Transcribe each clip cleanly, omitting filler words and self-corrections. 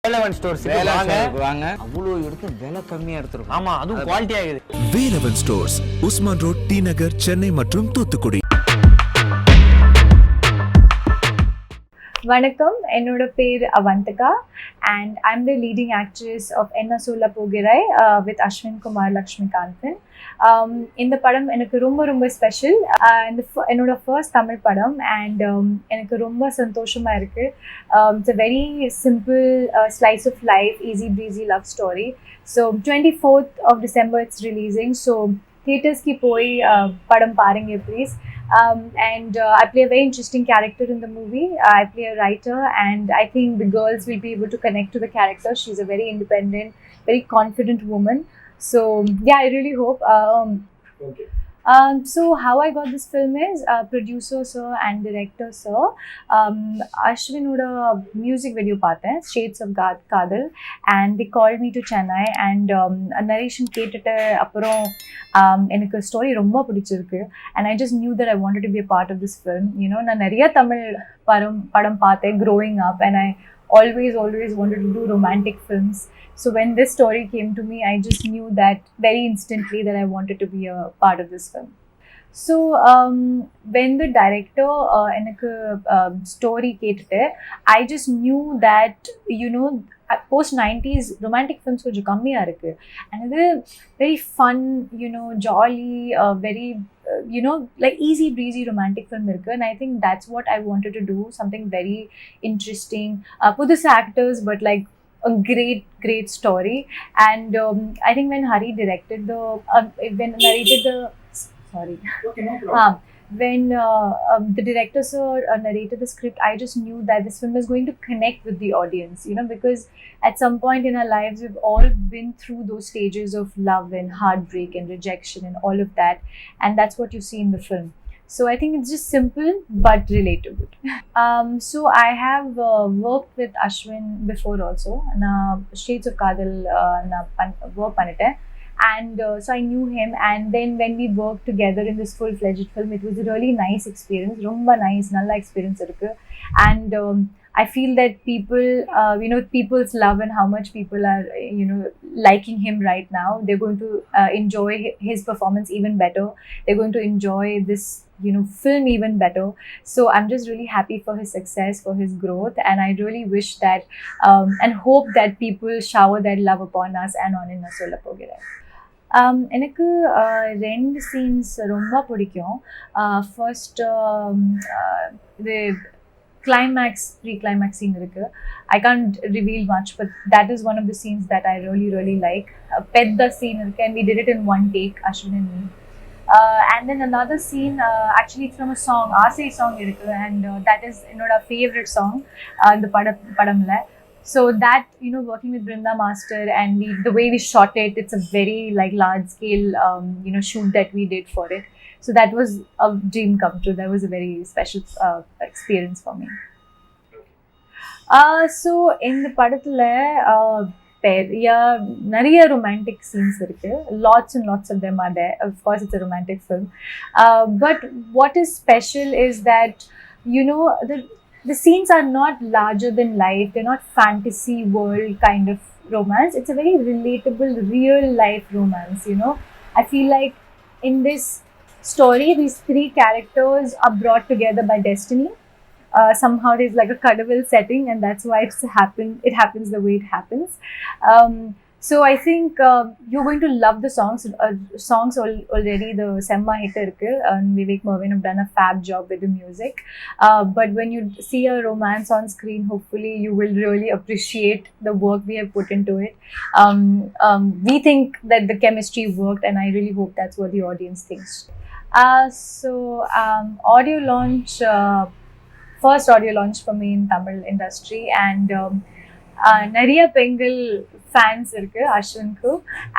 வேலவன் ஸ்டோர்ஸ்க்கு வாங்க. அவ்வளோ எடுத்து விலை கம்மியா எடுத்துரும். ஆமா, அதுவும் குவாலிட்டி ஆகுது. Velavan stores, Usman road, T Nagar, Chennai மற்றும் தூத்துக்குடி. வணக்கம், என்னோட பேர் Avantika and I'm the leading actress of Enna Solla Pogirai with Ashwin Kumar Lakshmikanthan. இந்த படம் எனக்கு ரொம்ப ஸ்பெஷல். என்னோட ஃபர்ஸ்ட் தமிழ் படம் அண்ட் எனக்கு ரொம்ப சந்தோஷமாக இருக்குது. It's a very simple slice of life, easy breezy love story. So 24th of December it's releasing. So theaters-ki poi padam paarenga please. And I play a very interesting character in the movie. I play a writer and I think the girls will be able to connect to the character. She's a very independent, very confident woman. So yeah, I really hope. Okay. So how I got this film is producer sir and director sir. Ashwin oda music video paathen, Shades of Kadal, and they called me to Chennai and a narration கேட்டுட்டு அப்புறம் எனக்கு story ரொம்ப பிடிச்சிருக்கு and I just knew that I wanted to be a part of this film. You know, நான் நிறைய தமிழ் படம் பார்த்தேன் growing up and I always wanted to do romantic films. So when this story came to me, I just knew that very instantly that I wanted to be a part of this film. So when the director enakku story கேட்டுட்டு I just knew that, you know, post 90s romantic films கொஞ்சம் கம்மியா இருக்கு and இது very fun, you know, jolly, very you know, like easy breezy romantic film irukku and I think that's what I wanted to do, something very interesting, pudus actors but like a great story. And I think when Hari directed the when narrated the sorry Okay, no problem. when the director sir narrated the script, I just knew that this film is going to connect with the audience, you know, because at some point in our lives we've all been through those stages of love and heartbreak and rejection and all of that, and that's what you see in the film. So I think it's just simple but relatable. So I have worked with Ashwin before also. Na Shades of Kadal na work panniten. And so I knew him, and then when we worked together in this full-fledged film, it was a really nice experience. Romba nice, nalla experience irukku. And I feel that people, you know, people's love and how much people are, you know, liking him right now. They're going to enjoy his performance even better. They're going to enjoy this, you know, film even better. So I'm just really happy for his success, for his growth, and I really wish that and hope that people shower their love upon us and on Enna Solla Pogirai. எனக்கு ரெண்டு scenes ரொம்ப பிடிக்கும். First இது climax pre climax scene இருக்குது. I can't reveal much but that is one of the scenes that I really like. பெத்த scene இருக்குது and we did it in one take, Ashwin and me. And then another scene, actually it's from a song, Aasai song irukku, and that is என்னோட favorite song இந்த படம்ல. So that, you know, working with Brinda Master and the way we shot it, it's a very like large scale you know, shoot that we did for it. So that was a dream come true. That was a very special experience for me. So in the படத்துல நிறைய romantic scenes இருக்கு. Lots and lots of them are there. Of course it's a romantic film, but what is special is that, you know, the scenes are not larger than life. They're not fantasy world kind of romance. It's a very relatable real life romance, you know. I feel like in this story these three characters are brought together by destiny. Somehow there's like a cuddle setting and that's why it happens the way it happens. So I think you're going to love the songs already. The Semma hit irukku and Vivek Mervin have done a fab job with the music. But when you see a romance on screen, hopefully you will really appreciate the work we have put into it. We think that the chemistry worked and I really hope that's what the audience thinks. So audio launch, first audio launch for me in Tamil industry, and நிறைய பெண்கள் fans irukku Ashwinku,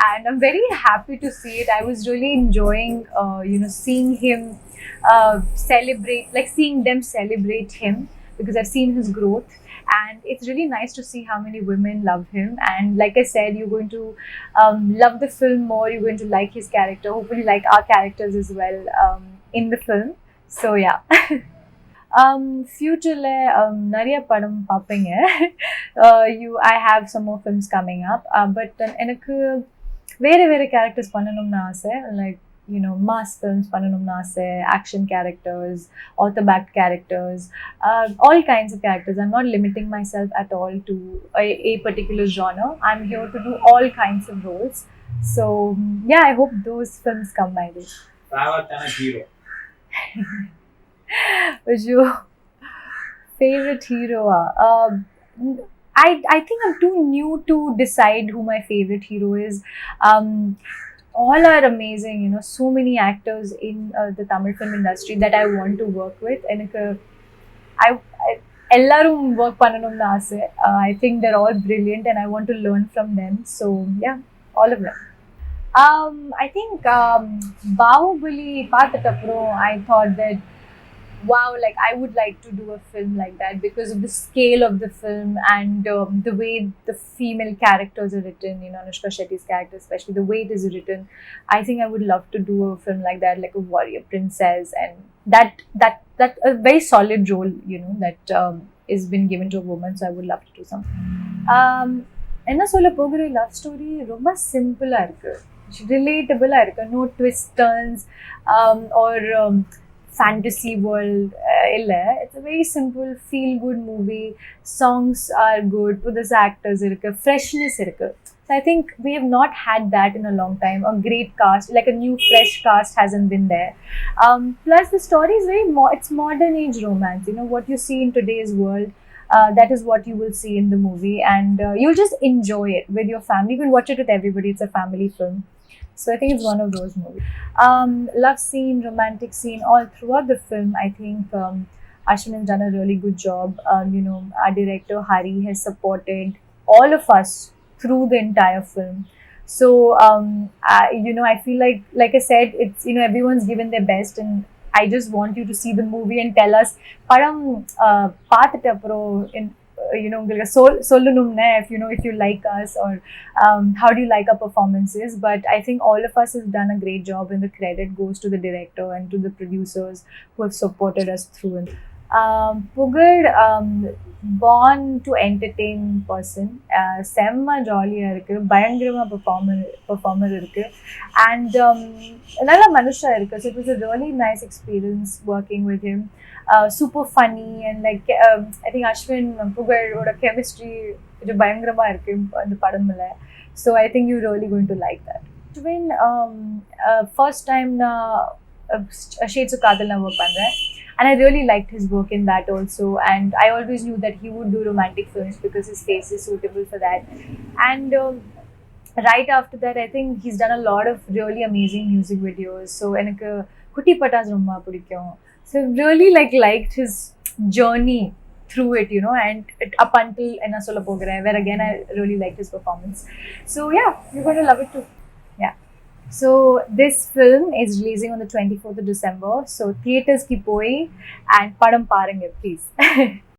and I'm very happy to see it. I was really enjoying you know, seeing him celebrate, like seeing them celebrate him, because I've seen his growth and it's really nice to see how many women love him. And like I said, you're going to love the film more, you're going to like his character, hopefully like our characters as well in the film. So yeah. ஃப்யூச்சரில் நிறைய படம் பார்ப்பீங்க. I have some more films coming up, but எனக்கு வேறு வேறு characters பண்ணணும்னு ஆசை. Like mass films பண்ணணும்னு ஆசை, action characters, author backed characters, all kinds of characters. I'm not limiting myself at all to a particular genre. I'm here to do all kinds of roles. So yeah, I hope those films come my way. Favorite hero? Who's your favorite hero? I think I'm too new to decide who my favorite hero is. All are amazing, so many actors in the Tamil film industry that I want to work with. And ellarum work pannanumnu aase. I think they're all brilliant and I want to learn from them. So yeah, all of them. I think Bahubali paathappro I thought that wow, like I would like to do a film like that because of the scale of the film and the way the female characters are written, Anushka Shetty's character especially, the way it is written. I think I would love to do a film like that, like a warrior princess, and that a very solid role, that is been given to a woman. So I would love to do something. என்ன சொல்ல போகிற love story ரொம்ப சிம்பிளாக இருக்குது, ரிலேட்டபிளாக இருக்குது, no twist turns or fantasy world illa. It's a very simple feel good movie. Songs are good, pudus actors irukku, freshness irukku. So I think we have not had that in a long time. A great cast, like a new fresh cast hasn't been there. Plus the story is very it's modern age romance, what you see in today's world. That is what you will see in the movie, and you'll just enjoy it with your family. You can watch it with everybody. It's a family film. So I think it's one of those movies. Love scene, romantic scene, all throughout the film. I think Ashwin has done a really good job. Our director Hari has supported all of us through the entire film. So I feel like I said, it's everyone's given their best, and I just want you to see the movie and tell us padam paathappro in உங்களுக்கு சொல்லணும்னா if you like us, or how do you like our performances. But I think all of us has done a great job, and the credit goes to the director and to the producers who have supported us through it. Pugad, born to entertain person, semma jolly-ஆ இருக்கு, பயங்கரமா performer இருக்கு, and நல்ல மனுஷா இருக்கு. So it was a really nice experience working with him. Super funny, and like I think Ashwin Pugad oda chemistry கொஞ்சம் பயங்கரமா இருக்கு அந்த படம்ல. So I think you're really going to like that. Ashwin first time na Shades of Kadal na work பண்றேன், and I really liked his work in that also, and I always knew that he would do romantic films because his face is suitable for that. And right after that, I think he's done a lot of really amazing music videos. So எனக்கு குட்டி பட்டாஸ் ரொம்ப பிடிக்கும். So I really liked his journey through it, and up until Enna Solla Pogire, where again I really liked his performance. So yeah, you're going to love it too. Yeah. So this film is releasing on the 24th of December. So theaters ki poi and padam parunga please.